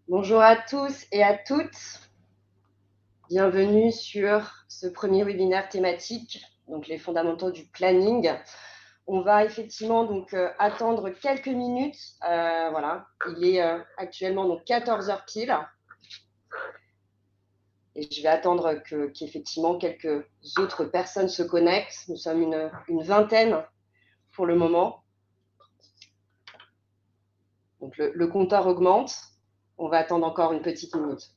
Bonjour à tous et à toutes. Bienvenue sur ce premier webinaire thématique, donc les fondamentaux du planning. On va effectivement donc attendre quelques minutes. Voilà, il est actuellement donc 14 heures pile. Et je vais attendre qu'effectivement quelques autres personnes se connectent. Nous sommes une vingtaine pour le moment. Donc le compteur augmente. On va attendre encore une petite minute.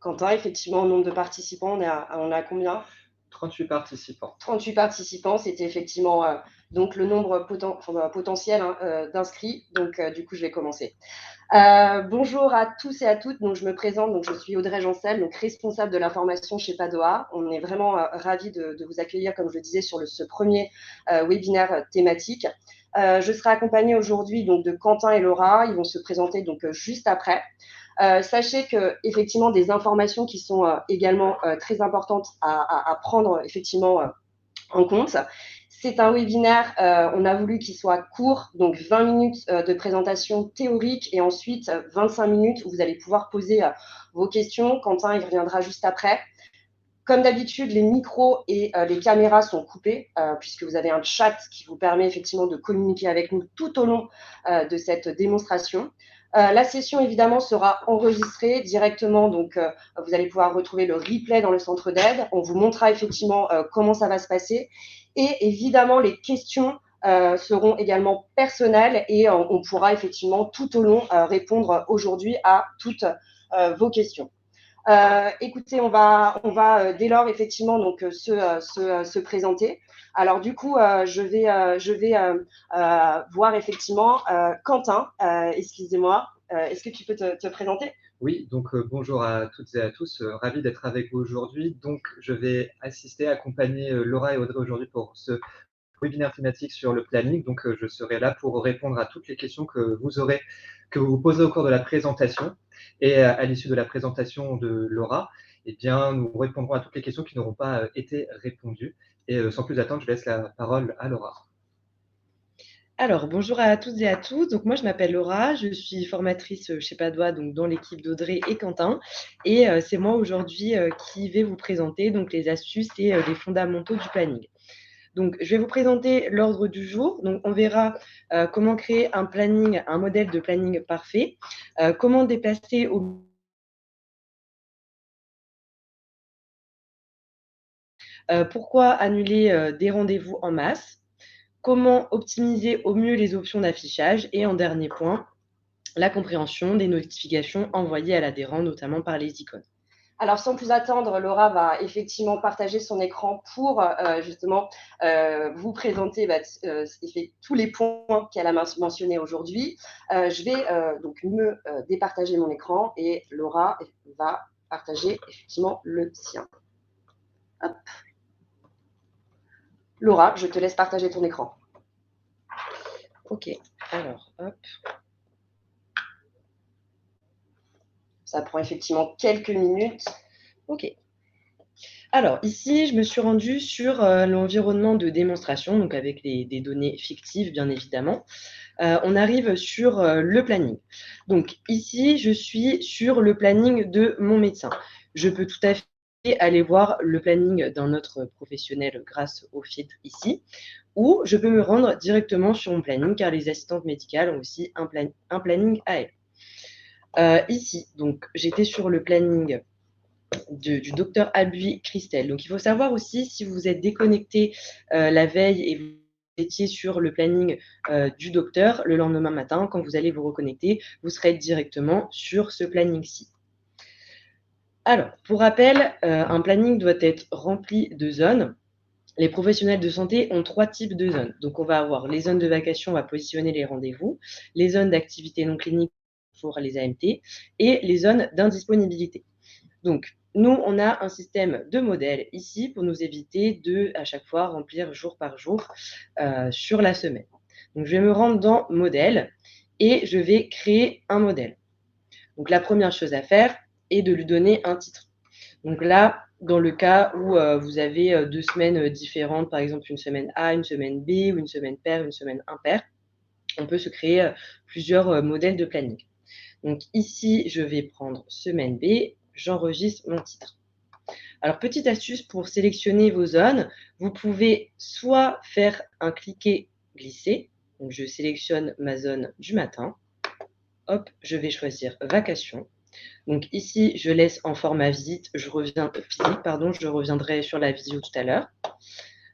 Quentin, effectivement, au nombre de participants, on est à combien? 38 participants. 38 participants, c'était effectivement donc le nombre potentiel d'inscrits. Donc, du coup, je vais commencer. Bonjour à tous et à toutes. Donc, je me présente. Donc, je suis Audrey Jancel, donc responsable de l'information chez Padoa. On est vraiment ravis de vous accueillir, comme je le disais, sur ce premier webinaire thématique. Je serai accompagnée aujourd'hui donc de Quentin et Laura. Ils vont se présenter donc juste après. Sachez que effectivement des informations qui sont également très importantes à prendre effectivement en compte. C'est un webinaire, on a voulu qu'il soit court, donc 20 minutes de présentation théorique et ensuite 25 minutes où vous allez pouvoir poser vos questions. Quentin, il reviendra juste après. Comme d'habitude, les micros et les caméras sont coupés puisque vous avez un chat qui vous permet effectivement de communiquer avec nous tout au long de cette démonstration. La session, évidemment, sera enregistrée directement. Donc, vous allez pouvoir retrouver le replay dans le centre d'aide. On vous montrera effectivement comment ça va se passer. Et évidemment, les questions seront également personnelles et on pourra effectivement tout au long répondre aujourd'hui à toutes vos questions. Écoutez, on va dès lors effectivement donc se présenter. Alors du coup, je vais voir effectivement Quentin. Excusez-moi. Est-ce que tu peux te présenter? Oui, donc bonjour à toutes et à tous. Ravi d'être avec vous aujourd'hui. Donc, je vais accompagner Laura et Audrey aujourd'hui pour ce webinaire thématique sur le planning. Donc, je serai là pour répondre à toutes les questions que vous vous posez au cours de la présentation. Et à l'issue de la présentation de Laura, eh bien, nous répondrons à toutes les questions qui n'auront pas été répondues. Et sans plus attendre, je laisse la parole à Laura. Alors, bonjour à toutes et à tous. Donc, moi, je m'appelle Laura, je suis formatrice chez Padoa, donc dans l'équipe d'Audrey et Quentin. Et c'est moi aujourd'hui qui vais vous présenter donc, les astuces et les fondamentaux du planning. Donc, je vais vous présenter l'ordre du jour. Donc, on verra comment créer un planning, un modèle de planning parfait, comment déplacer pourquoi annuler des rendez-vous en masse, comment optimiser au mieux les options d'affichage et en dernier point, la compréhension des notifications envoyées à l'adhérent, notamment par les icônes. Alors, sans plus attendre, Laura va effectivement partager son écran pour justement vous présenter tous les points qu'elle a mentionnés aujourd'hui. Je vais donc me départager mon écran et Laura va partager effectivement le sien. Hop. Laura, je te laisse partager ton écran. Ok, alors, hop. Ça prend effectivement quelques minutes. Ok. Alors, ici, je me suis rendue sur l'environnement de démonstration, donc avec des données fictives, bien évidemment. On arrive sur le planning. Donc, ici, je suis sur le planning de mon médecin. Je peux tout à fait aller voir le planning d'un autre professionnel grâce au filtre ici, ou je peux me rendre directement sur mon planning, car les assistantes médicales ont aussi un planning à elles. Ici, donc, j'étais sur le planning du docteur Albuy Christelle. Donc, il faut savoir aussi si vous êtes déconnecté la veille et vous étiez sur le planning du docteur, le lendemain matin, quand vous allez vous reconnecter, vous serez directement sur ce planning-ci. Alors, pour rappel, un planning doit être rempli de zones. Les professionnels de santé ont 3 types de zones. Donc, on va avoir les zones de vacation, on va positionner les rendez-vous, les zones d'activité non clinique pour les AMT et les zones d'indisponibilité. Donc, nous, on a un système de modèles ici pour nous éviter de, à chaque fois, remplir jour par jour sur la semaine. Donc, je vais me rendre dans modèle et je vais créer un modèle. Donc, la première chose à faire est de lui donner un titre. Donc là, dans le cas où vous avez 2 semaines différentes, par exemple une semaine A, une semaine B ou une semaine paire, une semaine impaire, on peut se créer plusieurs modèles de planning. Donc ici, je vais prendre semaine B, j'enregistre mon titre. Alors, petite astuce pour sélectionner vos zones, vous pouvez soit faire un cliquer-glisser, donc je sélectionne ma zone du matin, hop, je vais choisir vacation. Donc ici, je laisse en format visite, je reviendrai sur la visio tout à l'heure.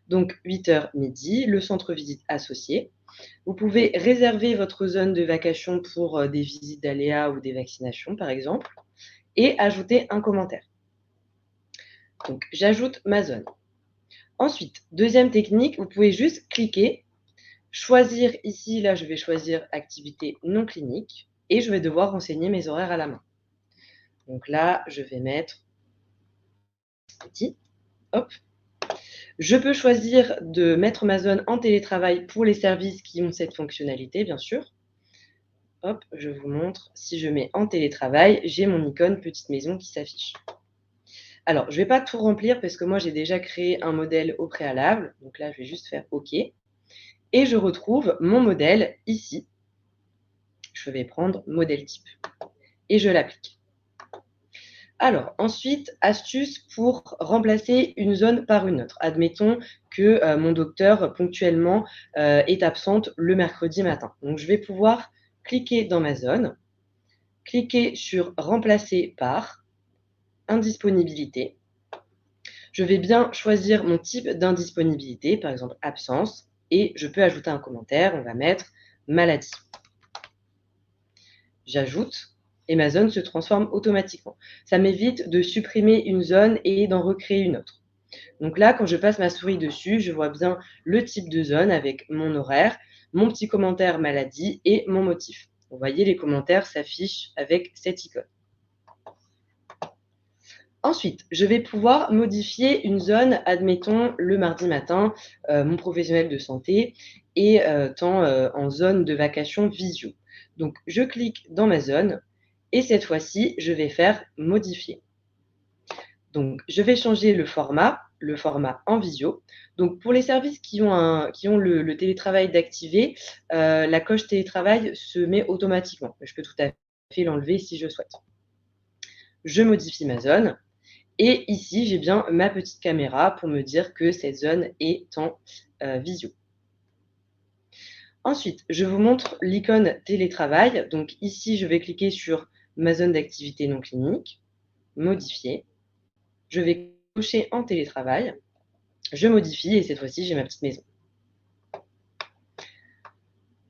Donc 8h midi, le centre visite associé. Vous pouvez réserver votre zone de vacation pour des visites d'aléas ou des vaccinations, par exemple, et ajouter un commentaire. Donc, j'ajoute ma zone. Ensuite, deuxième technique, vous pouvez juste cliquer, choisir ici, là, je vais choisir activité non clinique et je vais devoir renseigner mes horaires à la main. Donc là, je vais mettre petit, hop. Je peux choisir de mettre ma zone en télétravail pour les services qui ont cette fonctionnalité, bien sûr. Hop, je vous montre. Si je mets en télétravail, j'ai mon icône petite maison qui s'affiche. Alors, je ne vais pas tout remplir parce que moi, j'ai déjà créé un modèle au préalable. Donc là, je vais juste faire OK. Et je retrouve mon modèle ici. Je vais prendre modèle type et je l'applique. Alors, ensuite, astuce pour remplacer une zone par une autre. Admettons que mon docteur, ponctuellement, est absente le mercredi matin. Donc, je vais pouvoir cliquer dans ma zone, cliquer sur remplacer par indisponibilité. Je vais bien choisir mon type d'indisponibilité, par exemple absence, et je peux ajouter un commentaire. On va mettre maladie. J'ajoute et ma zone se transforme automatiquement. Ça m'évite de supprimer une zone et d'en recréer une autre. Donc là, quand je passe ma souris dessus, je vois bien le type de zone avec mon horaire, mon petit commentaire maladie et mon motif. Vous voyez, les commentaires s'affichent avec cette icône. Ensuite, je vais pouvoir modifier une zone, admettons le mardi matin, mon professionnel de santé est en zone de vacation visio. Donc, je clique dans ma zone et cette fois-ci, je vais faire modifier. Donc, je vais changer le format en visio. Donc, pour les services qui ont le télétravail d'activer, la coche télétravail se met automatiquement. Je peux tout à fait l'enlever si je souhaite. Je modifie ma zone. Et ici, j'ai bien ma petite caméra pour me dire que cette zone est en visio. Ensuite, je vous montre l'icône télétravail. Donc ici, je vais cliquer sur ma zone d'activité non clinique, modifier. Je vais cocher en télétravail. Je modifie et cette fois-ci, j'ai ma petite maison.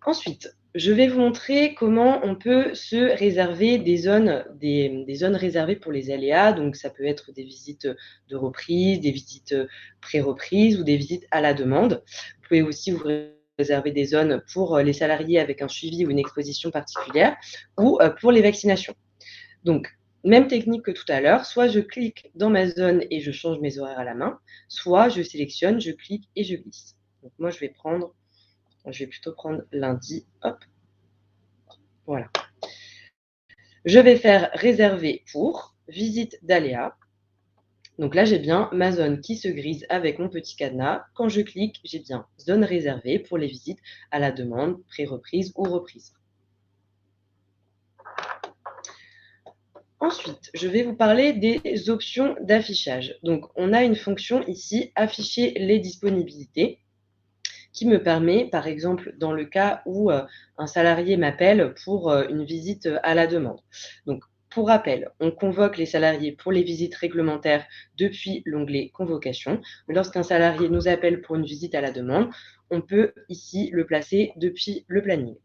Ensuite, je vais vous montrer comment on peut se réserver des zones réservées pour les aléas. Donc, ça peut être des visites de reprise, des visites pré-reprise ou des visites à la demande. Vous pouvez aussi vous réserver des zones pour les salariés avec un suivi ou une exposition particulière ou pour les vaccinations. Donc, même technique que tout à l'heure, soit je clique dans ma zone et je change mes horaires à la main, soit je sélectionne, je clique et je glisse. Donc, moi, je vais plutôt prendre lundi, hop, voilà. Je vais faire réserver pour visite d'aléa. Donc là, j'ai bien ma zone qui se grise avec mon petit cadenas. Quand je clique, j'ai bien zone réservée pour les visites à la demande, pré-reprise ou reprise. Ensuite, je vais vous parler des options d'affichage. Donc, on a une fonction ici, afficher les disponibilités, qui me permet, par exemple, dans le cas où un salarié m'appelle pour une visite à la demande. Donc, pour rappel, on convoque les salariés pour les visites réglementaires depuis l'onglet Convocation. Lorsqu'un salarié nous appelle pour une visite à la demande, on peut ici le placer depuis le planning.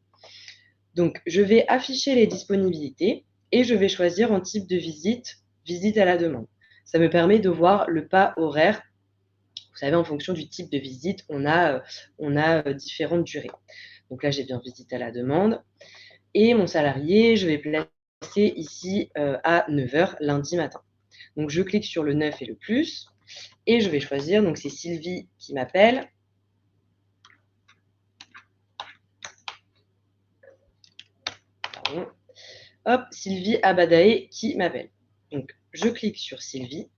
Donc, je vais afficher les disponibilités et je vais choisir en type de visite, visite à la demande. Ça me permet de voir le pas horaire. Vous savez, en fonction du type de visite, on a différentes durées. Donc là, j'ai bien visite à la demande. Et mon salarié, je vais placer ici à 9h lundi matin. Donc, je clique sur le 9 et le plus. Et je vais choisir, donc c'est Sylvie qui m'appelle. Pardon. Hop, Sylvie Abadae qui m'appelle. Donc, je clique sur Sylvie.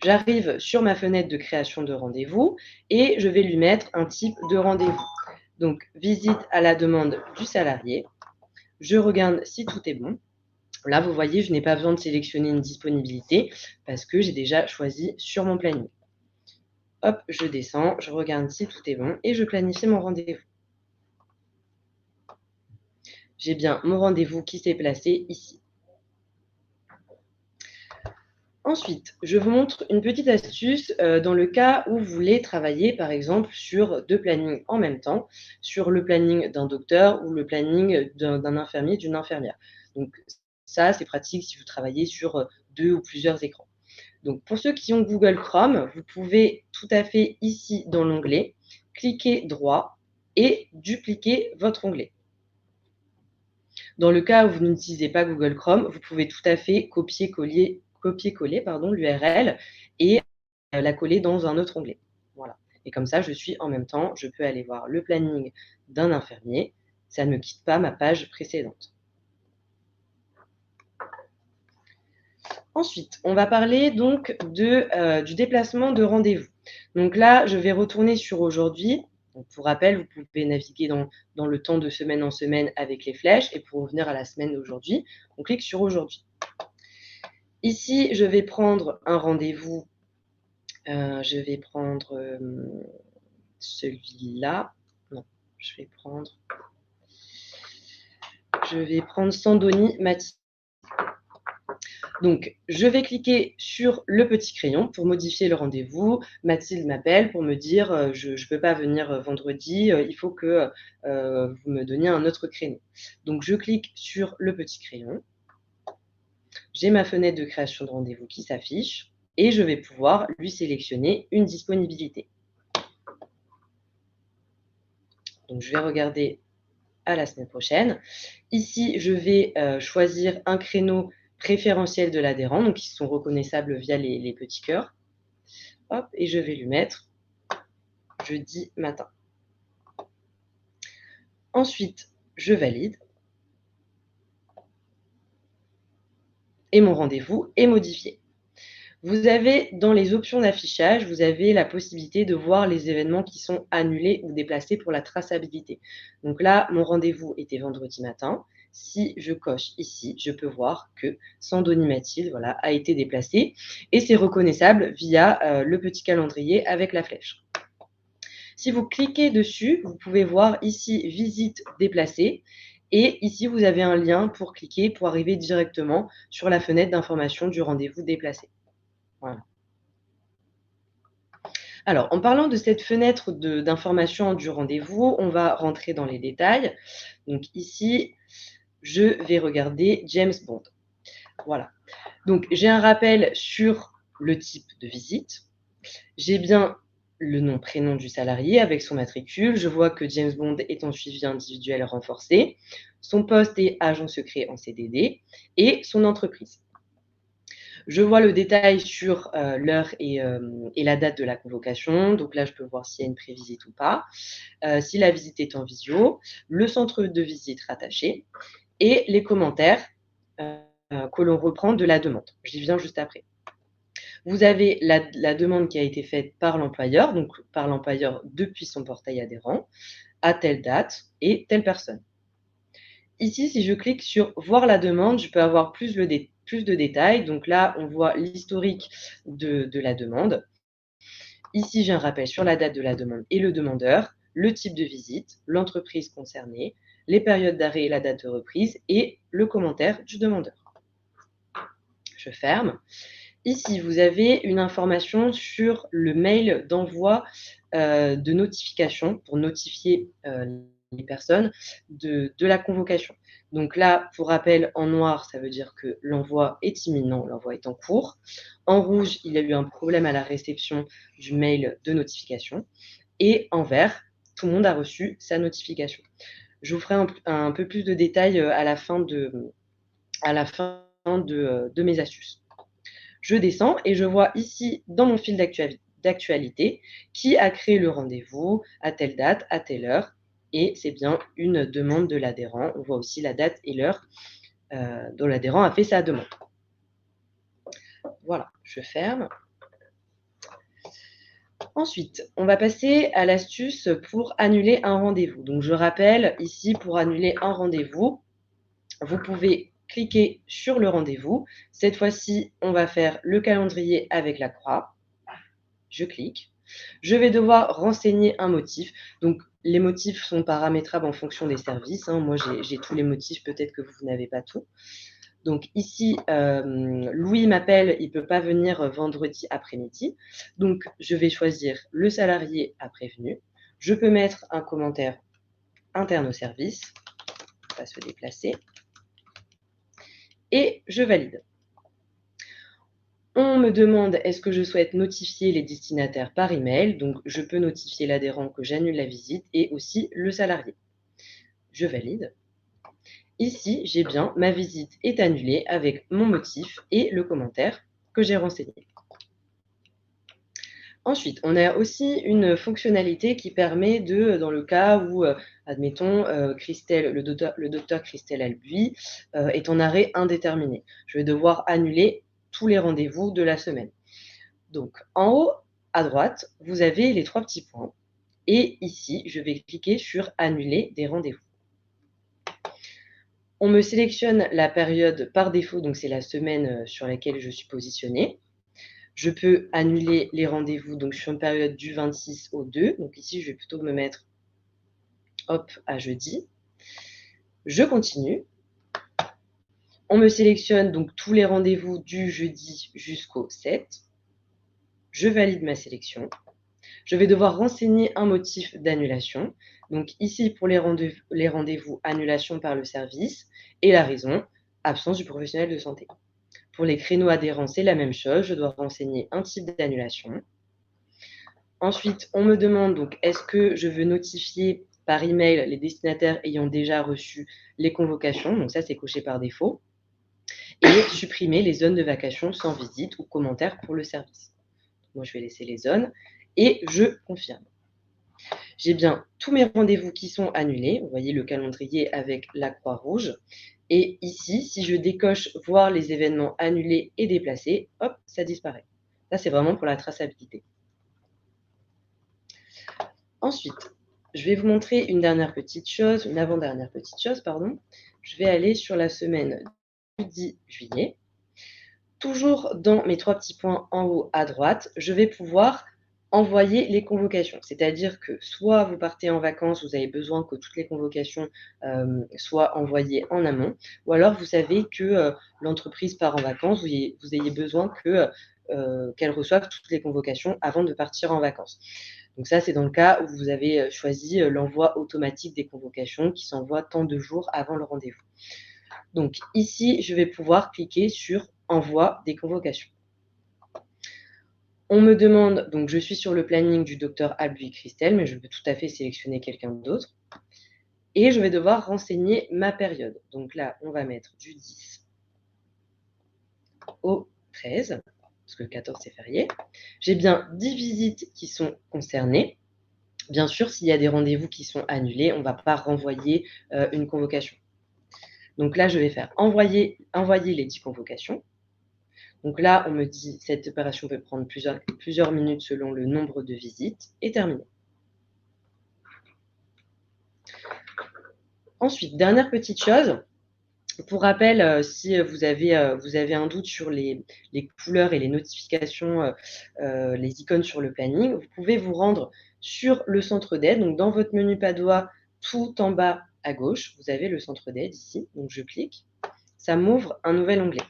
J'arrive sur ma fenêtre de création de rendez-vous et je vais lui mettre un type de rendez-vous. Donc, visite à la demande du salarié. Je regarde si tout est bon. Là, vous voyez, je n'ai pas besoin de sélectionner une disponibilité parce que j'ai déjà choisi sur mon planning. Hop, je descends, je regarde si tout est bon et je planifie mon rendez-vous. J'ai bien mon rendez-vous qui s'est placé ici. Ensuite, je vous montre une petite astuce dans le cas où vous voulez travailler, par exemple, sur 2 plannings en même temps, sur le planning d'un docteur ou le planning d'un infirmier, d'une infirmière. Donc ça, c'est pratique si vous travaillez sur 2 ou plusieurs écrans. Donc pour ceux qui ont Google Chrome, vous pouvez tout à fait ici dans l'onglet, cliquer droit et dupliquer votre onglet. Dans le cas où vous n'utilisez pas Google Chrome, vous pouvez tout à fait copier-coller l'URL et la coller dans un autre onglet. Voilà. Et comme ça, je suis en même temps, je peux aller voir le planning d'un infirmier. Ça ne quitte pas ma page précédente. Ensuite, on va parler donc du déplacement de rendez-vous. Donc là, je vais retourner sur aujourd'hui. Donc, pour rappel, vous pouvez naviguer dans le temps de semaine en semaine avec les flèches. Et pour revenir à la semaine d'aujourd'hui, on clique sur aujourd'hui. Ici, je vais prendre un rendez-vous. Je vais prendre celui-là. Non, je vais prendre Sandoni Mathis. Donc, je vais cliquer sur le petit crayon pour modifier le rendez-vous. Mathilde m'appelle pour me dire je ne peux pas venir vendredi, il faut que vous me donniez un autre créneau. Donc, je clique sur le petit crayon. J'ai ma fenêtre de création de rendez-vous qui s'affiche et je vais pouvoir lui sélectionner une disponibilité. Donc, je vais regarder à la semaine prochaine. Ici, je vais choisir un créneau préférentiel de l'adhérent, donc qui sont reconnaissables via les petits cœurs. Hop, et je vais lui mettre jeudi matin. Ensuite, je valide. Et mon rendez-vous est modifié. Vous avez, dans les options d'affichage, vous avez la possibilité de voir les événements qui sont annulés ou déplacés pour la traçabilité. Donc là, mon rendez-vous était vendredi matin. Si je coche ici, je peux voir que Sandoni Mathilde a été déplacé et c'est reconnaissable via le petit calendrier avec la flèche. Si vous cliquez dessus, vous pouvez voir ici « Visite déplacée » et ici, vous avez un lien pour cliquer pour arriver directement sur la fenêtre d'information du rendez-vous déplacé. Voilà. Alors, en parlant de cette fenêtre d'information du rendez-vous, on va rentrer dans les détails. Donc ici, je vais regarder James Bond. Voilà. Donc, j'ai un rappel sur le type de visite. J'ai bien le nom, prénom du salarié avec son matricule. Je vois que James Bond est en suivi individuel renforcé. Son poste est agent secret en CDD et son entreprise. Je vois le détail sur l'heure et la date de la convocation. Donc là, je peux voir s'il y a une prévisite ou pas, si la visite est en visio, le centre de visite rattaché et les commentaires que l'on reprend de la demande. J'y viens juste après. Vous avez la demande qui a été faite par l'employeur, donc par l'employeur depuis son portail adhérent, à telle date et telle personne. Ici, si je clique sur « Voir la demande », je peux avoir plus de détails. Donc là, on voit l'historique de la demande. Ici, j'ai un rappel sur la date de la demande et le demandeur, le type de visite, l'entreprise concernée, les périodes d'arrêt et la date de reprise et le commentaire du demandeur. Je ferme. Ici, vous avez une information sur le mail d'envoi de notification pour notifier les personnes de la convocation. Donc là, pour rappel, en noir, ça veut dire que l'envoi est imminent, l'envoi est en cours. En rouge, il y a eu un problème à la réception du mail de notification. Et en vert, tout le monde a reçu sa notification. Je vous ferai un peu plus de détails à la fin de mes astuces. Je descends et je vois ici, dans mon fil d'actualité, qui a créé le rendez-vous à telle date, à telle heure. Et c'est bien une demande de l'adhérent. On voit aussi la date et l'heure dont l'adhérent a fait sa demande. Voilà, je ferme. Ensuite, on va passer à l'astuce pour annuler un rendez-vous. Donc, je rappelle ici, pour annuler un rendez-vous, vous pouvez cliquer sur le rendez-vous. Cette fois-ci, on va faire le calendrier avec la croix. Je clique. Je vais devoir renseigner un motif. Donc, les motifs sont paramétrables en fonction des services. Moi, j'ai tous les motifs, peut-être que vous n'avez pas tout. Donc ici, Louis m'appelle, il ne peut pas venir vendredi après-midi. Donc, je vais choisir le salarié à prévenu. Je peux mettre un commentaire interne au service, on va se déplacer, et je valide. On me demande est-ce que je souhaite notifier les destinataires par email. Donc, je peux notifier l'adhérent que j'annule la visite et aussi le salarié. Je valide. Ici, j'ai bien ma visite est annulée avec mon motif et le commentaire que j'ai renseigné. Ensuite, on a aussi une fonctionnalité qui permet de, dans le cas où, admettons, le docteur Christelle Albuy est en arrêt indéterminé. Je vais devoir annuler tous les rendez-vous de la semaine. Donc, en haut à droite, vous avez les 3 petits points. Et ici, je vais cliquer sur « Annuler des rendez-vous ». On me sélectionne la période par défaut, donc c'est la semaine sur laquelle je suis positionnée. Je peux annuler les rendez-vous donc sur une période du 26 au 2. Donc ici, je vais plutôt me mettre à jeudi. Je continue. On me sélectionne donc tous les rendez-vous du jeudi jusqu'au 7. Je valide ma sélection. Je vais devoir renseigner un motif d'annulation. Donc ici, pour les rendez-vous, annulation par le service. Et la raison, absence du professionnel de santé. Pour les créneaux adhérents, c'est la même chose. Je dois renseigner un type d'annulation. Ensuite, on me demande donc est-ce que je veux notifier par email les destinataires ayant déjà reçu les convocations. Donc ça, c'est coché par défaut. Et supprimer les zones de vacation sans visite ou commentaire pour le service. Moi, je vais laisser les zones et je confirme. J'ai bien tous mes rendez-vous qui sont annulés. Vous voyez le calendrier avec la croix rouge. Et ici, si je décoche voir les événements annulés et déplacés, hop, ça disparaît. Ça, c'est vraiment pour la traçabilité. Ensuite, je vais vous montrer une avant-dernière petite chose, pardon. Je vais aller sur la semaine du 10 juillet. Toujours dans mes 3 petits points en haut à droite, je vais pouvoir envoyer les convocations. C'est-à-dire que soit vous partez en vacances, vous avez besoin que toutes les convocations soient envoyées en amont, ou alors vous savez que l'entreprise part en vacances, vous ayez besoin qu'elle reçoive toutes les convocations avant de partir en vacances. Donc ça, c'est dans le cas où vous avez choisi l'envoi automatique des convocations qui s'envoie tant de jours avant le rendez-vous. Donc ici, je vais pouvoir cliquer sur « Envoi des convocations ». On me demande, donc je suis sur le planning du docteur Albuy Christelle, mais je peux tout à fait sélectionner quelqu'un d'autre. Et je vais devoir renseigner ma période. Donc là, on va mettre du 10 au 13, parce que le 14 c'est férié. J'ai bien 10 visites qui sont concernées. Bien sûr, s'il y a des rendez-vous qui sont annulés, on ne va pas renvoyer une convocation. Donc là, je vais faire envoyer les 10 convocations. Donc là, on me dit cette opération peut prendre plusieurs minutes selon le nombre de visites et terminé. Ensuite, dernière petite chose, pour rappel, si vous avez un doute sur les couleurs et les notifications, les icônes sur le planning, vous pouvez vous rendre sur le centre d'aide. Donc dans votre menu Padoa, tout en bas à gauche, vous avez le centre d'aide ici. Donc je clique, ça m'ouvre un nouvel onglet.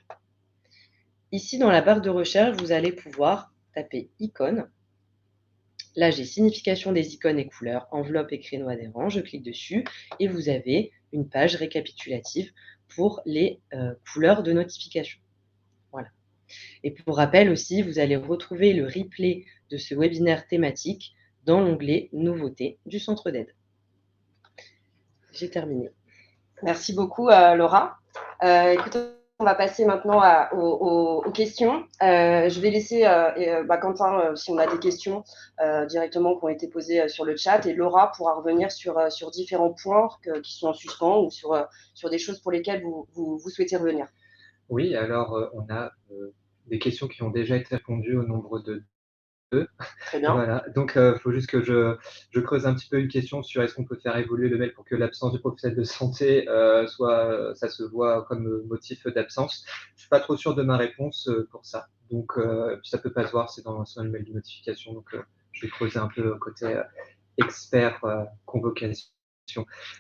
Ici, dans la barre de recherche, vous allez pouvoir taper « icônes ». Là, j'ai signification des icônes et couleurs, enveloppe et créneau adhérent. Je clique dessus et vous avez une page récapitulative pour les couleurs de notification. Voilà. Et pour rappel aussi, vous allez retrouver le replay de ce webinaire thématique dans l'onglet « Nouveautés » du centre d'aide. J'ai terminé. Merci beaucoup, Laura. Écoutez, on va passer maintenant aux questions. Je vais laisser Quentin, si on a des questions directement qui ont été posées sur le chat, et Laura pourra revenir sur différents points qui sont en suspens ou sur des choses pour lesquelles vous souhaitez revenir. Oui, alors on a des questions qui ont déjà été répondues au nombre de Très bien. Voilà, donc il faut juste que je creuse un petit peu une question sur est-ce qu'on peut faire évoluer le mail pour que l'absence du professionnel de santé ça se voit comme motif d'absence. Je suis pas trop sûr de ma réponse pour ça. Donc, puis ça peut pas se voir, c'est dans le mail de notification. Donc, je vais creuser un peu côté expert convocation.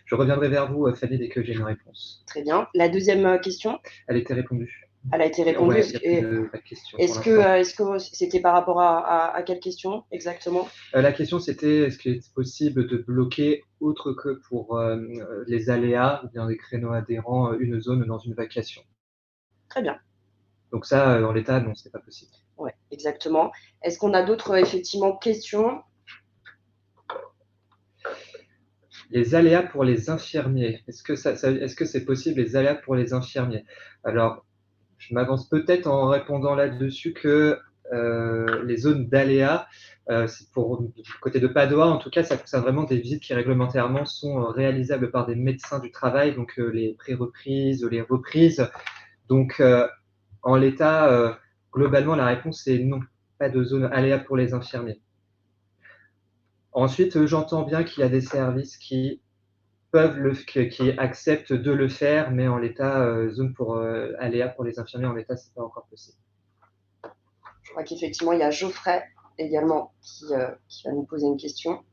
Je reviendrai vers vous, Fanny, dès que j'ai une réponse. Très bien. La deuxième question? Elle était répondue. Elle a été répondue. Ouais, il n'y a plus de question. Est-ce que c'était par rapport à quelle question exactement? La question, c'était est-ce qu'il est possible de bloquer, autre que pour les aléas ou bien des créneaux adhérents, une zone dans une vacation? Très bien. Donc ça, en l'état, non, c'est pas possible. Oui, exactement. Est-ce qu'on a d'autres effectivement questions? Les aléas pour les infirmiers, est-ce que c'est possible, les aléas pour les infirmiers? Alors, je m'avance peut-être en répondant là-dessus que les zones d'aléas, c'est pour du côté de Padoa, en tout cas, ça concerne vraiment des visites qui réglementairement sont réalisables par des médecins du travail, donc les pré-reprises, les reprises. Donc, en l'état, globalement, la réponse est non, pas de zone aléa pour les infirmiers. Ensuite, j'entends bien qu'il y a des services qui acceptent de le faire, mais en l'état, zone pour aléa pour les infirmiers, en l'état, c'est pas encore possible. Je crois qu'effectivement, il y a Geoffrey également qui va nous poser une question.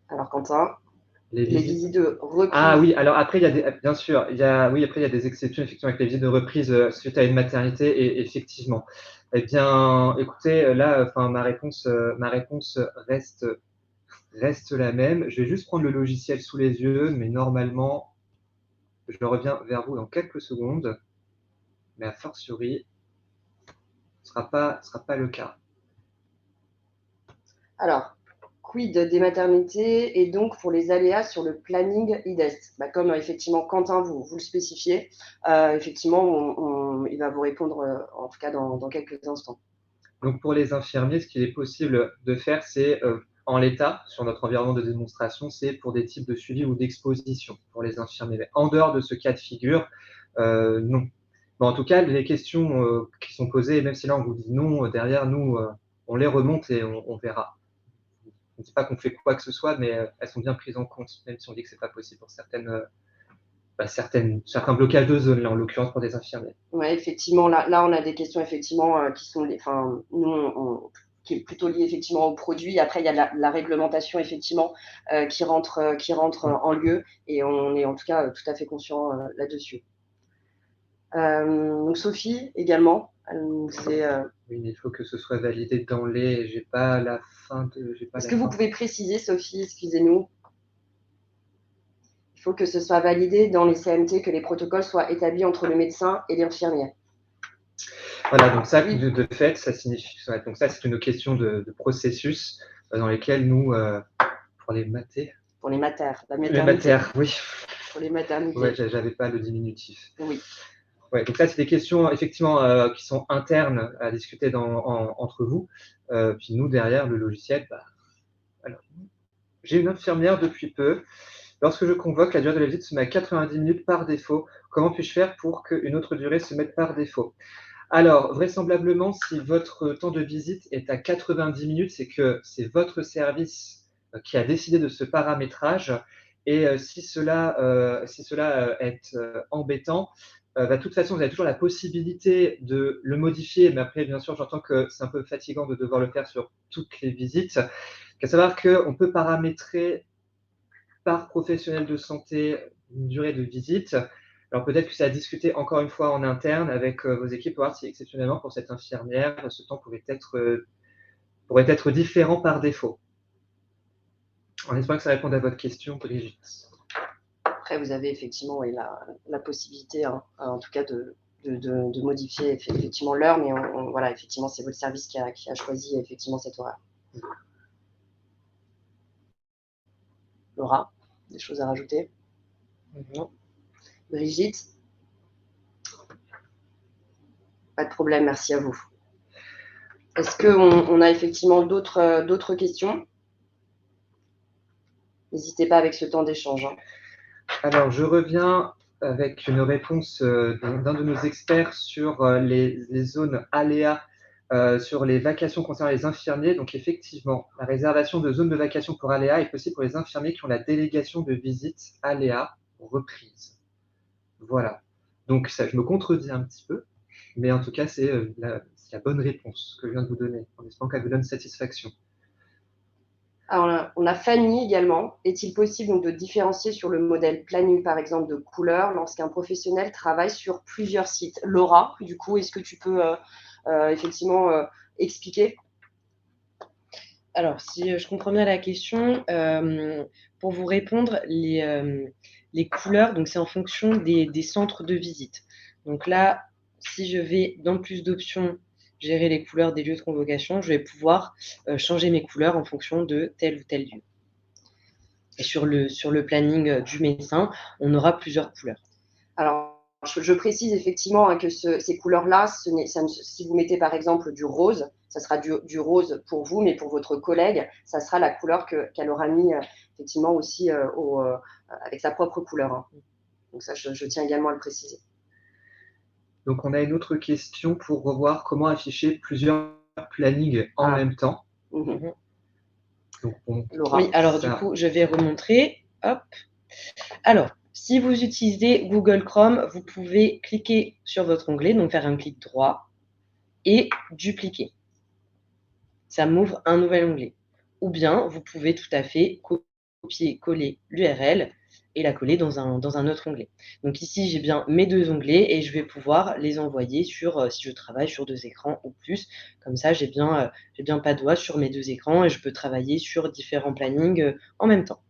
Alors, Quentin, les visites de reprise. Ah oui, alors après, bien sûr, après, il y a des exceptions effectivement avec les visites de reprise suite à une maternité, et effectivement. Eh bien, écoutez, là, ma réponse reste la même. Je vais juste prendre le logiciel sous les yeux, mais normalement, je reviens vers vous dans quelques secondes. Mais a fortiori, ce sera pas le cas. Alors, quid des maternités et donc pour les aléas sur le planning IDEST? Comme effectivement Quentin vous le spécifiez, effectivement, il va vous répondre en tout cas dans quelques instants. Donc pour les infirmiers, ce qu'il est possible de faire, c'est en l'état, sur notre environnement de démonstration, c'est pour des types de suivi ou d'exposition pour les infirmiers. Mais en dehors de ce cas de figure, non. En tout cas, les questions qui sont posées, même si là on vous dit non, derrière nous, on les remonte et on verra. On ne dit pas qu'on fait quoi que ce soit, mais elles sont bien prises en compte, même si on dit que ce n'est pas possible pour certains blocages de zone, là en l'occurrence pour des infirmiers. Oui, effectivement, là on a des questions effectivement qui sont, qui est plutôt lié effectivement au produit. Après, il y a la réglementation effectivement qui rentre en lieu, et on est en tout cas tout à fait conscient là-dessus. Donc Sophie également, elle nous disait. Oui, mais il faut que ce soit validé dans les. J'ai pas la fin de. Est-ce que vous pouvez préciser, Sophie, excusez-nous? Il faut que ce soit validé dans les CMT, que les protocoles soient établis entre le médecin et l'infirmier. Voilà, donc ça, de fait, ça signifie. Donc ça, c'est une question de processus dans lesquels nous, pour les mater. Pour les maters. Les maters, oui. Pour les maternités. Ouais, j'avais pas le diminutif. Oui. Ouais, donc ça, c'est des questions effectivement qui sont internes à discuter entre vous. Puis nous, derrière le logiciel, alors, j'ai une infirmière depuis peu. Lorsque je convoque, la durée de la visite se met à 90 minutes par défaut. Comment puis-je faire pour qu'une autre durée se mette par défaut? Alors, vraisemblablement, si votre temps de visite est à 90 minutes, c'est que c'est votre service qui a décidé de ce paramétrage. Et si cela est embêtant, de toute façon, vous avez toujours la possibilité de le modifier. Mais après, bien sûr, j'entends que c'est un peu fatigant de devoir le faire sur toutes les visites. À savoir qu'on peut paramétrer par professionnel de santé une durée de visite. Alors peut-être que c'est à discuter encore une fois en interne avec vos équipes pour voir si exceptionnellement pour cette infirmière, ce temps pourrait être différent par défaut. En espérant que ça réponde à votre question, Brigitte. Après, vous avez effectivement la possibilité, en tout cas, de modifier effectivement l'heure, mais voilà, effectivement, c'est votre service qui a choisi effectivement cet horaire. Laura, des choses à rajouter? Non. Brigitte? Pas de problème, merci à vous. Est-ce qu'on a effectivement d'autres questions? N'hésitez pas avec ce temps d'échange. Alors, je reviens avec une réponse d'un de nos experts sur les zones aléas, sur les vacations concernant les infirmiers. Donc effectivement, la réservation de zones de vacation pour aléas est possible pour les infirmiers qui ont la délégation de visite aléas reprise. Voilà. Donc ça, je me contredis un petit peu, mais en tout cas, c'est la bonne réponse que je viens de vous donner, en espérant qu'elle vous donne satisfaction. Alors, on a Fanny également. Est-il possible donc de différencier sur le modèle planning, par exemple, de couleurs lorsqu'un professionnel travaille sur plusieurs sites? Laura, du coup, est-ce que tu peux effectivement expliquer? Alors, si je comprends bien la question, pour vous répondre, les couleurs, donc c'est en fonction des centres de visite. Donc là, si je vais dans plus d'options, gérer les couleurs des lieux de convocation, je vais pouvoir changer mes couleurs en fonction de tel ou tel lieu. Et sur le planning du médecin, on aura plusieurs couleurs. Alors, je précise effectivement hein, que ces couleurs-là, si vous mettez par exemple du rose, ça sera du rose pour vous, mais pour votre collègue, ça sera la couleur qu'elle aura mis effectivement aussi avec sa propre couleur. Hein. Donc ça, je tiens également à le préciser. Donc, on a une autre question pour revoir comment afficher plusieurs plannings en même temps. Mmh. Donc, Laura. Oui, alors du coup, je vais remontrer. Hop. Alors, si vous utilisez Google Chrome, vous pouvez cliquer sur votre onglet, donc faire un clic droit et dupliquer. Ça m'ouvre un nouvel onglet. Ou bien, vous pouvez tout à fait copier-coller l'URL et la coller dans un autre onglet. Donc ici, j'ai bien mes deux onglets et je vais pouvoir les envoyer sur, si je travaille sur 2 écrans ou plus. Comme ça, j'ai bien pas de doigt sur mes 2 écrans et je peux travailler sur différents plannings en même temps.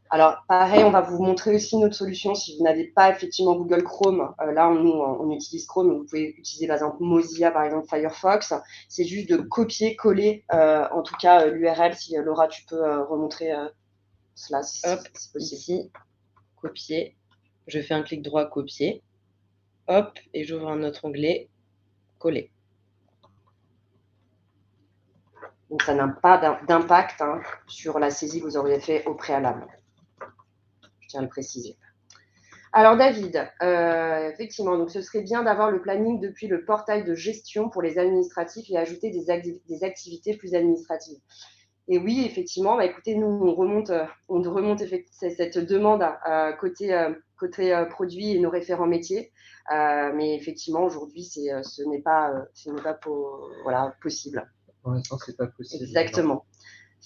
Alors, pareil, on va vous montrer aussi une autre solution si vous n'avez pas effectivement Google Chrome. Là, on utilise Chrome, donc vous pouvez utiliser par exemple Mozilla, par exemple Firefox. C'est juste de copier-coller, en tout cas, l'URL. Si Laura, tu peux remontrer cela, si Hop, c'est possible. ici, copier. Je fais un clic droit, copier. Hop, et j'ouvre un autre onglet, coller. Donc, ça n'a pas d'impact hein, sur la saisie que vous auriez fait au préalable. Je tiens à le préciser. Alors David, effectivement, donc ce serait bien d'avoir le planning depuis le portail de gestion pour les administratifs et ajouter des activités plus administratives. Et oui, effectivement, bah, écoutez, nous, on remonte cette demande côté produit et nos référents métiers. Mais effectivement, aujourd'hui, ce n'est pas possible. pour l'instant, ce n'est pas possible. Exactement.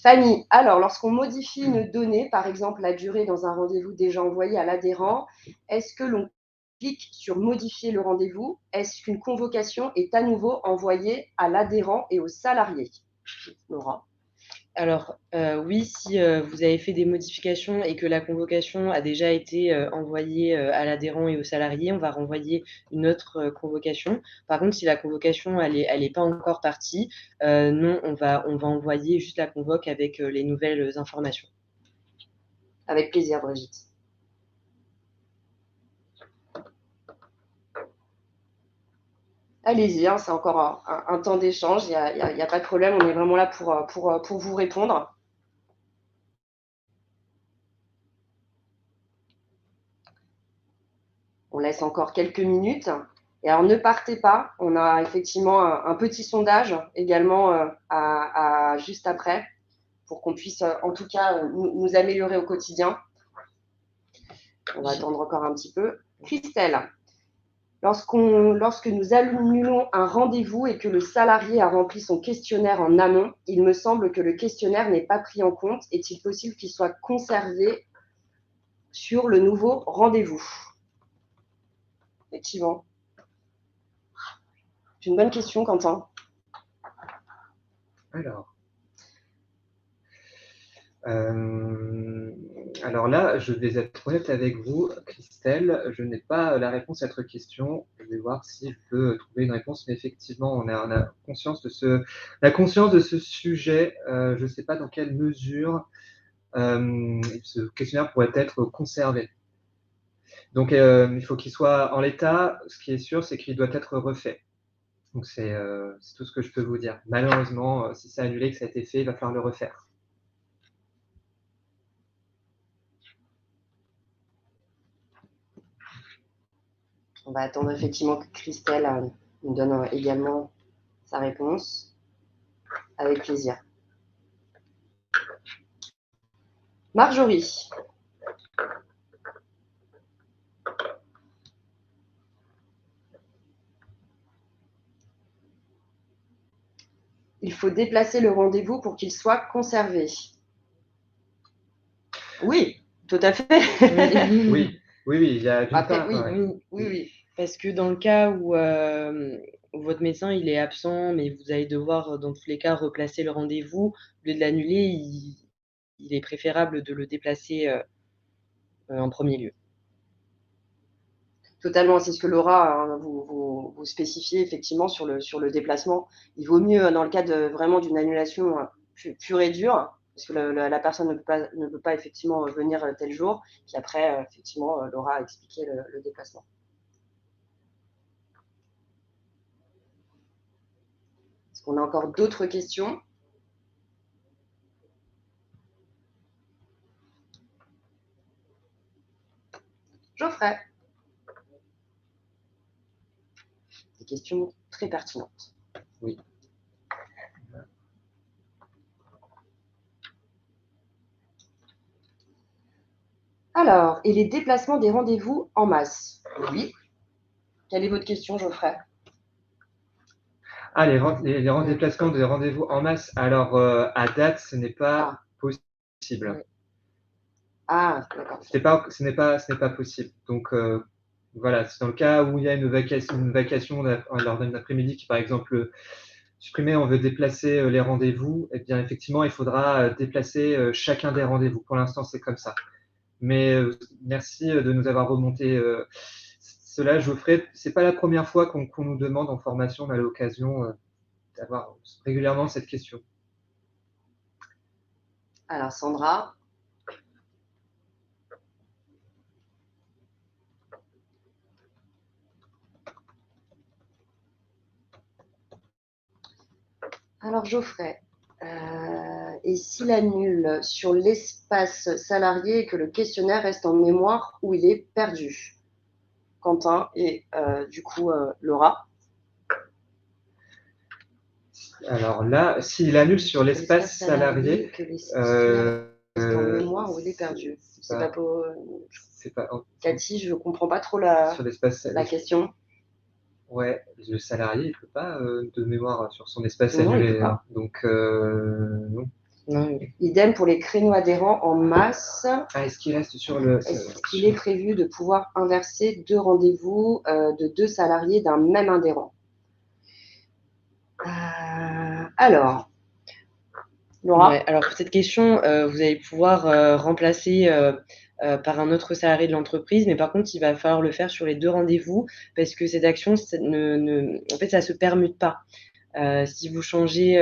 Fanny, alors lorsqu'on modifie une donnée, par exemple la durée dans un rendez-vous déjà envoyé à l'adhérent, est-ce que l'on clique sur modifier le rendez-vous? Est-ce qu'une convocation est à nouveau envoyée à l'adhérent et aux salariés? Laura. Alors, oui, si vous avez fait des modifications et que la convocation a déjà été envoyée à l'adhérent et aux salariés, on va renvoyer une autre convocation. Par contre, si la convocation elle est pas encore partie, non, on va envoyer juste la convoque avec les nouvelles informations. Avec plaisir, Brigitte. Allez-y, hein, c'est encore un temps d'échange, il n'y a pas de problème, on est vraiment là pour vous répondre. On laisse encore quelques minutes. Et alors, ne partez pas, on a effectivement un petit sondage également juste après, pour qu'on puisse en tout cas nous améliorer au quotidien. On va attendre encore un petit peu. Christelle, lorsque nous annulons un rendez-vous et que le salarié a rempli son questionnaire en amont, il me semble que le questionnaire n'est pas pris en compte. Est-il possible qu'il soit conservé sur le nouveau rendez-vous? Effectivement. C'est une bonne question, Quentin. Alors là, je vais être honnête avec vous, Christelle, je n'ai pas la réponse à votre question. Je vais voir si je peux trouver une réponse, mais effectivement, on a conscience de ce sujet. Je ne sais pas dans quelle mesure ce questionnaire pourrait être conservé. Donc, il faut qu'il soit en l'état. Ce qui est sûr, c'est qu'il doit être refait. Donc, c'est tout ce que je peux vous dire. Malheureusement, si c'est annulé, que ça a été fait, il va falloir le refaire. On va attendre effectivement que Christelle nous donne également sa réponse. Avec plaisir. Marjorie. Il faut déplacer le rendez-vous pour qu'il soit conservé. Oui, tout à fait. Oui, il y a d'une Après, part. oui. Parce que dans le cas où votre médecin il est absent, mais vous allez devoir dans tous les cas replacer le rendez-vous, au lieu de l'annuler, il est préférable de le déplacer en premier lieu. Totalement, c'est ce que Laura vous spécifiez effectivement sur le déplacement. Il vaut mieux dans le cas vraiment d'une annulation pure et dure, parce que la personne ne peut pas effectivement venir tel jour. Puis après, effectivement, Laura a expliqué le déplacement. Est-ce qu'on a encore d'autres questions? Geoffrey. Des questions très pertinentes. Oui. Alors, et les déplacements des rendez-vous en masse? Oui. Quelle est votre question, Geoffrey? Ah, les déplacements des rendez-vous en masse. Alors, à date, ce n'est pas possible. Ah, d'accord. Ce n'est pas possible. Donc, voilà, c'est dans le cas où il y a une vacation lors d'un après-midi qui, par exemple, supprimée, on veut déplacer les rendez-vous, eh bien, effectivement, il faudra déplacer chacun des rendez-vous. Pour l'instant, c'est comme ça. Mais merci de nous avoir remonté cela, Geoffrey. C'est pas la première fois qu'on nous demande en formation, on a l'occasion d'avoir régulièrement cette question. Alors, Sandra. Alors, Geoffrey, et s'il annule sur l'espace salarié et que le questionnaire reste en mémoire où il est perdu? Quentin et du coup Laura. Alors là, s'il annule sur l'espace salarié, que l'espace reste en mémoire où il est perdu. C'est pas pour. Cathy, je ne comprends pas trop la question. Ouais, le salarié, il ne peut pas de mémoire sur son espace annulé. Donc, non. Idem pour les créneaux adhérents en masse. Ah, est-ce qu'il reste sur le. Est-ce qu'il est prévu de pouvoir inverser 2 rendez-vous de 2 salariés d'un même adhérent? Alors, Laura. Ouais, alors pour cette question, vous allez pouvoir remplacer par un autre salarié de l'entreprise, mais par contre, il va falloir le faire sur les 2 rendez-vous parce que cette action, en fait, ça se permute pas. Si vous changez,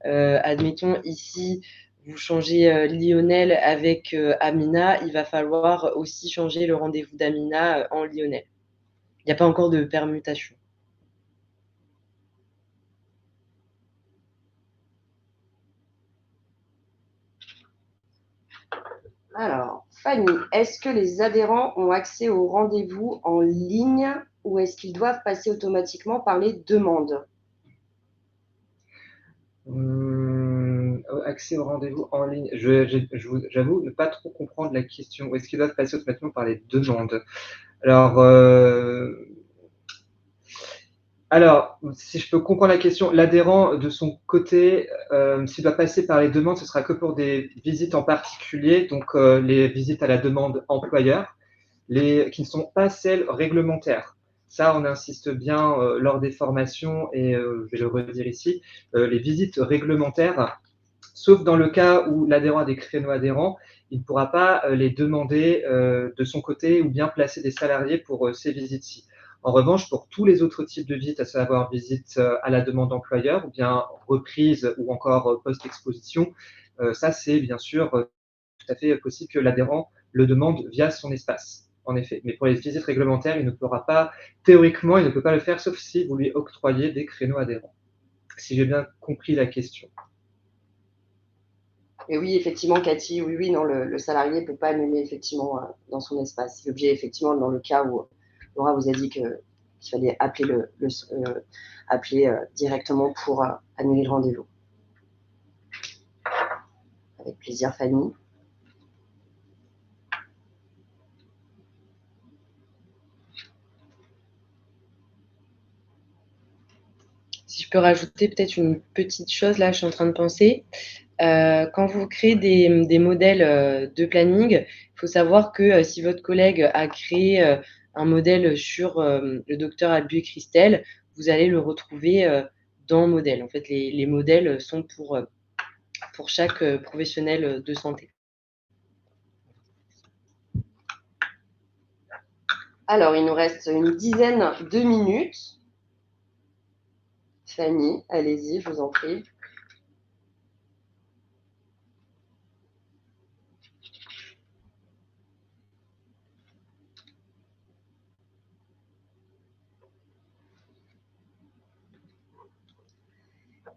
admettons ici, vous changez Lionel avec Amina, il va falloir aussi changer le rendez-vous d'Amina en Lionel. Il n'y a pas encore de permutation. Alors, Fanny, est-ce que les adhérents ont accès au rendez-vous en ligne ou est-ce qu'ils doivent passer automatiquement par les demandes? Accès au rendez-vous en ligne. J'avoue ne pas trop comprendre la question. Est-ce qu'ils doivent passer automatiquement par les demandes? Alors, si je peux comprendre la question, l'adhérent de son côté, s'il doit passer par les demandes, ce sera que pour des visites en particulier, donc les visites à la demande employeur, qui ne sont pas celles réglementaires. Ça, on insiste bien lors des formations et je vais le redire ici, les visites réglementaires, sauf dans le cas où l'adhérent a des créneaux adhérents, il ne pourra pas les demander de son côté ou bien placer des salariés pour ces visites-ci. En revanche, pour tous les autres types de visites, à savoir visite à la demande d'employeur ou bien reprise ou encore post-exposition, ça c'est bien sûr tout à fait possible que l'adhérent le demande via son espace. En effet, mais pour les visites réglementaires, il ne pourra pas, théoriquement, il ne peut pas le faire sauf si vous lui octroyez des créneaux adhérents. Si j'ai bien compris la question. Et oui, effectivement, Cathy, oui, non, le salarié ne peut pas annuler effectivement dans son espace. C'est l'objet, effectivement, dans le cas où Laura vous a dit qu'il fallait appeler directement pour annuler le rendez-vous. Avec plaisir, Fanny. Si je peux rajouter peut-être une petite chose, là, je suis en train de penser. Quand vous créez des modèles de planning, il faut savoir que si votre collègue a créé un modèle sur le docteur Albu et Christelle, vous allez le retrouver dans modèle. En fait, les modèles sont pour chaque professionnel de santé. Alors, il nous reste une dizaine de minutes. Fanny, allez-y, je vous en prie.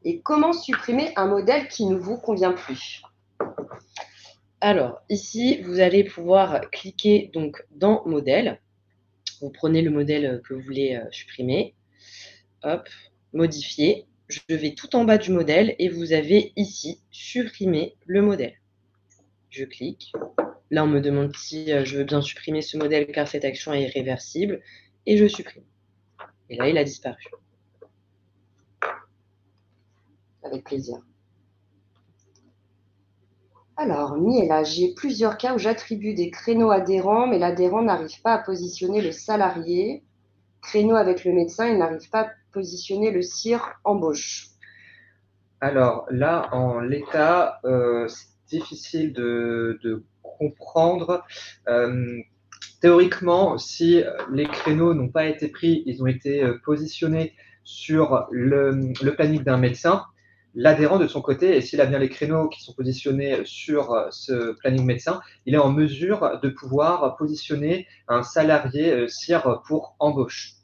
Et comment supprimer un modèle qui ne vous convient plus? Alors, ici, vous allez pouvoir cliquer donc dans modèle. Vous prenez le modèle que vous voulez supprimer. Hop, modifier. Je vais tout en bas du modèle et vous avez ici supprimer le modèle. Je clique. Là, on me demande si je veux bien supprimer ce modèle car cette action est irréversible et je supprime. Et là, il a disparu. Avec plaisir. Alors, Miela, j'ai plusieurs cas où j'attribue des créneaux adhérents, mais l'adhérent n'arrive pas à positionner le salarié. Créneau avec le médecin, il n'arrive pas à positionner le CIR embauche. Alors là, en l'état, c'est difficile de comprendre. Théoriquement, si les créneaux n'ont pas été pris, ils ont été positionnés sur le planning d'un médecin, l'adhérent de son côté, et s'il a bien les créneaux qui sont positionnés sur ce planning médecin, il est en mesure de pouvoir positionner un salarié CIR pour embauche.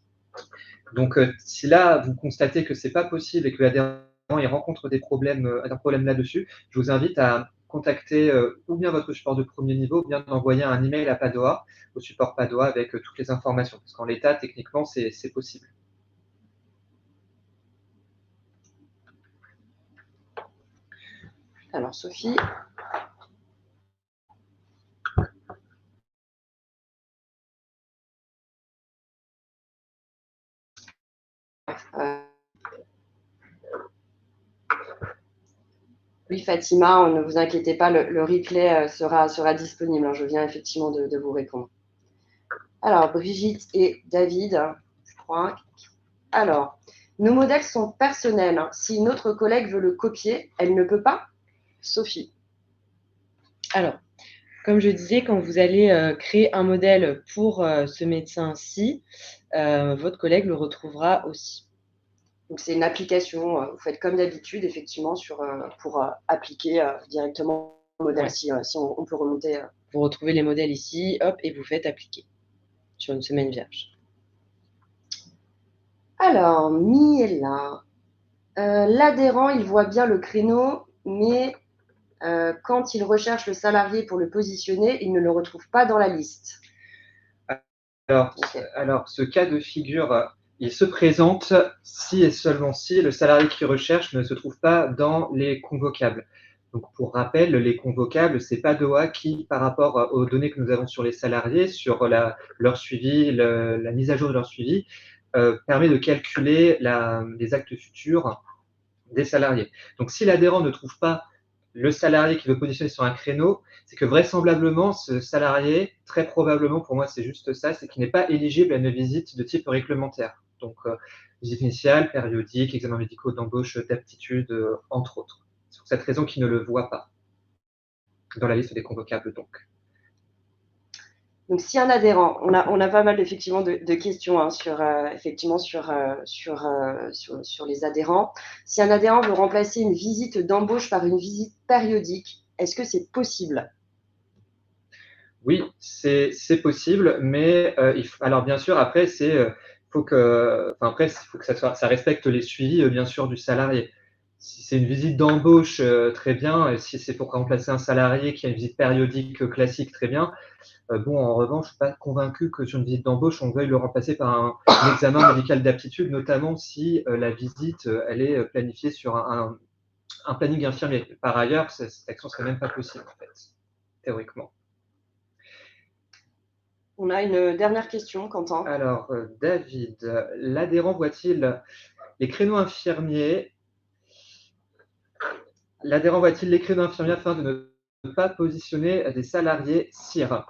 Donc, si là, vous constatez que ce n'est pas possible et que l'adhérent il rencontre un problème là-dessus, je vous invite à contacter ou bien votre support de premier niveau, ou bien d'envoyer un email à Padoa, au support Padoa, avec toutes les informations. Parce qu'en l'état, techniquement, c'est possible. Alors, Sophie. Oui, Fatima, ne vous inquiétez pas, le replay sera disponible. Je viens effectivement de vous répondre. Alors, Brigitte et David, je crois. Alors, nos modèles sont personnels. Si une autre collègue veut le copier, elle ne peut pas? Sophie. Alors, comme je disais, quand vous allez créer un modèle pour ce médecin-ci, votre collègue le retrouvera aussi. Donc, c'est une application. Vous faites comme d'habitude, effectivement, pour appliquer directement le modèle, ouais. Si on peut remonter. Vous retrouvez les modèles ici, hop, et vous faites appliquer sur une semaine vierge. Alors, Miela, l'adhérent, il voit bien le créneau, mais quand il recherche le salarié pour le positionner, il ne le retrouve pas dans la liste. Alors, ce cas de figure, il se présente si et seulement si le salarié qui recherche ne se trouve pas dans les convocables. Donc, pour rappel, les convocables, c'est Padoa qui, par rapport aux données que nous avons sur les salariés, sur leur suivi, la mise à jour de leur suivi, permet de calculer les actes futurs des salariés. Donc, si l'adhérent ne trouve pas le salarié qui veut positionner sur un créneau, c'est que vraisemblablement, ce salarié, très probablement, pour moi, c'est juste ça, c'est qu'il n'est pas éligible à une visite de type réglementaire. Donc, visite initiale, périodique, examens médicaux d'embauche, d'aptitude, entre autres. C'est pour cette raison qu'il ne le voit pas dans la liste des convocables, donc. Donc, si un adhérent, on a pas mal effectivement de questions sur les adhérents. Si un adhérent veut remplacer une visite d'embauche par une visite périodique, est-ce que c'est possible? Oui, c'est possible, mais alors bien sûr, après, faut que ça respecte les suivis, bien sûr, du salarié. Si c'est une visite d'embauche, très bien. Et si c'est pour remplacer un salarié qui a une visite périodique classique, très bien. Bon, en revanche, je ne suis pas convaincu que sur une visite d'embauche, on veuille le remplacer par un examen médical d'aptitude, notamment si la visite, elle est planifiée sur un planning infirmier. Par ailleurs, cette action ne serait même pas possible, en fait, théoriquement. On a une dernière question, Quentin. Alors, David, l'adhérent voit-il les créneaux infirmiers afin de ne pas positionner des salariés CIR?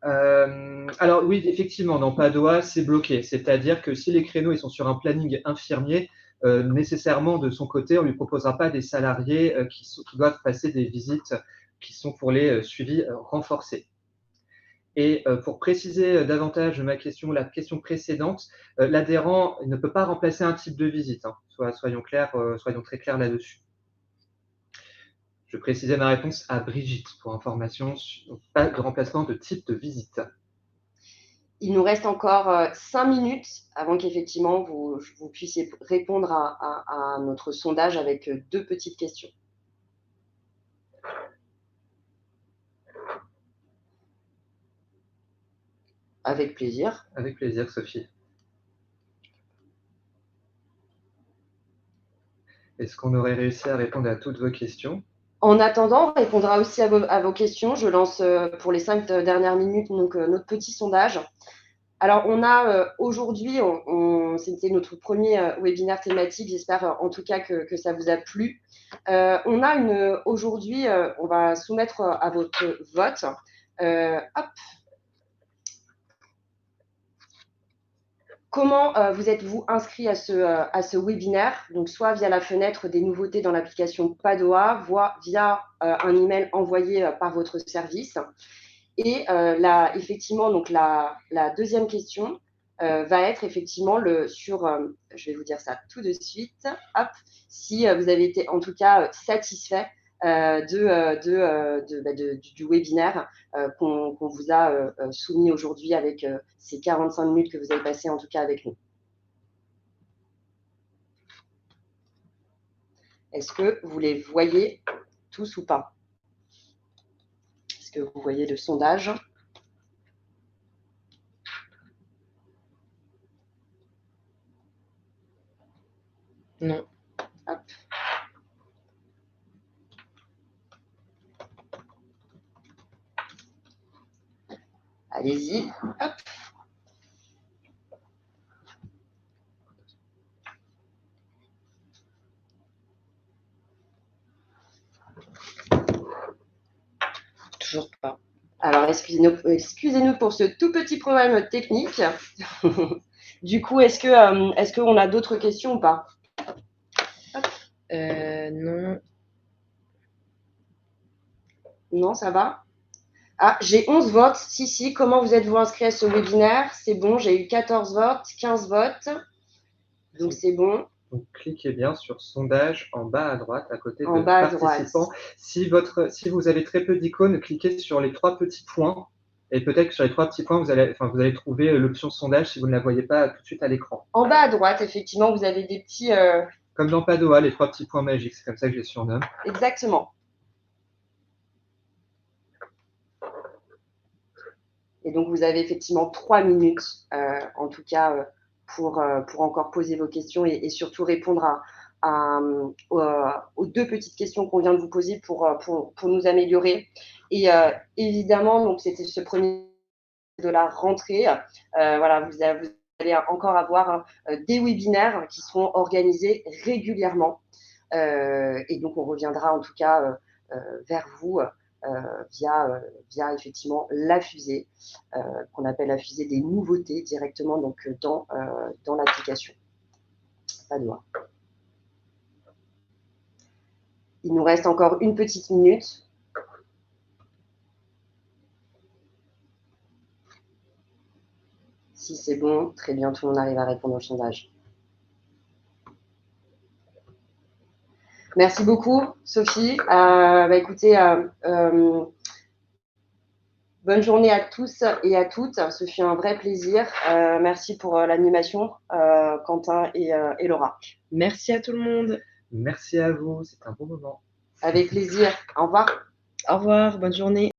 Alors oui, effectivement, dans Padoa, c'est bloqué. C'est-à-dire que si les créneaux ils sont sur un planning infirmier, nécessairement de son côté, on ne lui proposera pas des salariés qui doivent passer des visites qui sont pour les suivis renforcés. Et pour préciser davantage la question précédente, l'adhérent ne peut pas remplacer un type de visite. Hein. Soyons très clairs là-dessus. Je précisais ma réponse à Brigitte pour information, pas de remplacement de type de visite. Il nous reste encore 5 minutes avant qu'effectivement vous puissiez répondre à notre sondage avec 2 petites questions. Avec plaisir. Avec plaisir, Sophie. Est-ce qu'on aurait réussi à répondre à toutes vos questions? En attendant, on répondra aussi à vos questions. Je lance pour les 5 dernières minutes donc, notre petit sondage. Alors, on a aujourd'hui, c'était notre premier webinaire thématique. J'espère en tout cas que ça vous a plu. On a aujourd'hui, on va soumettre à votre vote. Hop. Comment vous êtes-vous inscrit à ce webinaire? Donc, soit via la fenêtre des nouveautés dans l'application Padoa, via un email envoyé par votre service. Et effectivement, donc la deuxième question va être effectivement je vais vous dire ça tout de suite, hop, si vous avez été en tout cas satisfait du webinaire qu'on vous a soumis aujourd'hui avec ces 45 minutes que vous avez passées en tout cas avec nous. Est-ce que vous les voyez tous ou pas? Est-ce que vous voyez le sondage? Non. Hop. Allez-y. Hop. Toujours pas. Alors, excusez-nous pour ce tout petit problème technique. Du coup, est-ce qu'on a d'autres questions ou pas? Non. Non, ça va? Ah, j'ai 11 votes. Si, comment vous êtes-vous inscrit à ce webinaire? C'est bon, j'ai eu 14 votes, 15 votes. Donc, c'est bon. Donc, cliquez bien sur sondage en bas à droite, à côté En de bas à participants. droite. Si vous avez très peu d'icônes, cliquez sur les 3 petits points. Et peut-être que sur les 3 petits points, vous allez trouver l'option sondage si vous ne la voyez pas tout de suite à l'écran. En bas à droite, effectivement, vous avez des petits… Comme dans Padoa, les 3 petits points magiques, c'est comme ça que je les surnomme. Exactement. Et donc, vous avez effectivement 3 minutes, en tout cas, pour encore poser vos questions et surtout répondre aux 2 petites questions qu'on vient de vous poser pour nous améliorer. Et évidemment, donc c'était ce premier de la rentrée. Voilà, vous allez encore avoir des webinaires qui seront organisés régulièrement. Et donc, on reviendra en tout cas vers vous via effectivement la fusée, qu'on appelle la fusée des nouveautés directement donc, dans l'application Padoa. Il nous reste encore une petite minute. Si c'est bon, très bien, tout le monde arrive à répondre au sondage. Merci beaucoup, Sophie. Écoutez, bonne journée à tous et à toutes. Ce fut un vrai plaisir. Merci pour l'animation, Quentin et Laura. Merci à tout le monde. Merci à vous, c'est un bon moment. Avec plaisir. Au revoir. Au revoir, bonne journée.